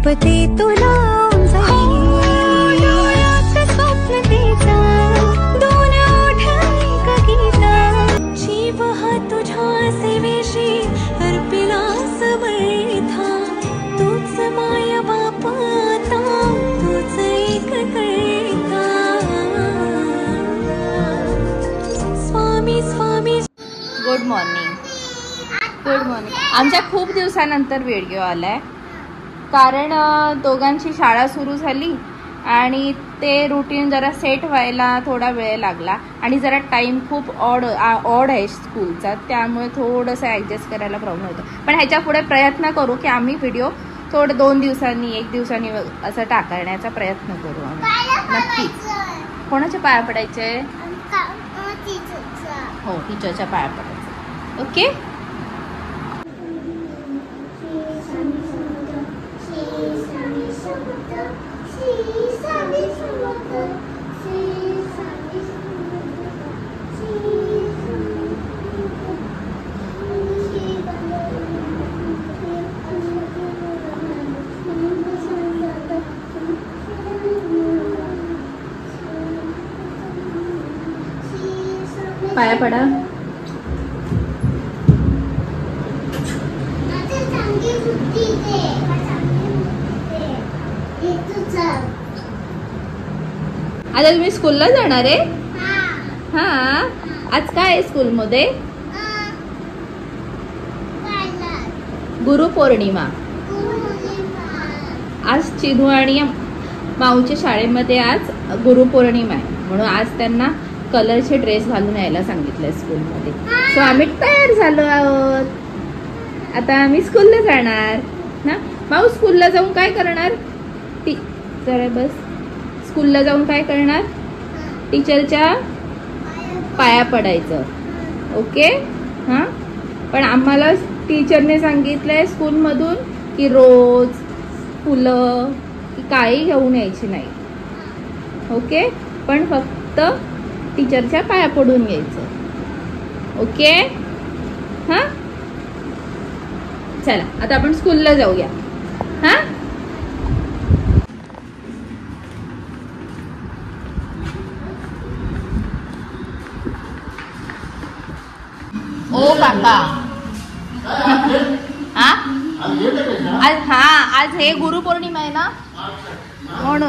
शपथे तुला स्वप्न तिचा दोन ओठ एक गीता जीव हा तुझ्या सेवेशी अर्पिला समर्था तूच माय बाप आता तूच एक करता स्वामी स्वामी। Good morning. Good morning. आमच्या खूप दिवसानंतर व्हिडिओ आलाय कारण दोघांची शाळा सुरू झाली आणि ते रुटीन जरा सेट व्हायला थोडा वेळ लागला आणि जरा टाइम खूप ऑड आहे स्कूलचा, त्यामुळे थोडंसं ॲडजस्ट करायला प्रॉब्लेम होतो। पण ह्याच्या पुढे प्रयत्न करू की आम्ही व्हिडिओ थोडं 2 दिवसांनी 1 दिवसांनी असं टाकण्याचा प्रयत्न करू आम्ही नक्कीच। कोणाच्या पाया पडायचे? हो, टीचरच्या पाया पडायचं। ओके। पाया पडा। आता तुम्ही स्कूलला जाणार आहे? हा। आज काय आहे स्कूल मध्ये? गुरुपौर्णिमा। आज चिनू आणि माऊच्या शाळेमध्ये आज गुरुपौर्णिमा आहे, म्हणून आज त्यांना कलरचे ड्रेस घालून यायला सांगितलंय स्कूलमध्ये। सो आम्ही तयार झालो आहोत। आता आम्ही स्कूलला जाणार ना। माऊ स्कूलला जाऊन काय करणार? जरा बस। स्कूलला जाऊन काय करणार? टीचरच्या पाया पडायचं। ओके। हां, पण आम्हाला टीचरने सांगितलंय स्कूलमधून की रोज फुलं की काही घेऊन यायची नाही। ओके, पण फक्त टीचरच्या पाया पडून यायचं। ओके। हां, चला आता आपण स्कूलला जाऊया। हां, ओ काका। आज हे गुरुपौर्णिमा आहे ना, म्हणून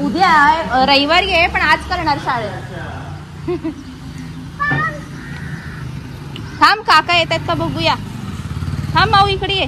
उद्या रविवारी आहे पण आज करणार शाळेत। थांब, काका येतात का बघूया। थांब माऊ, इकडे ये।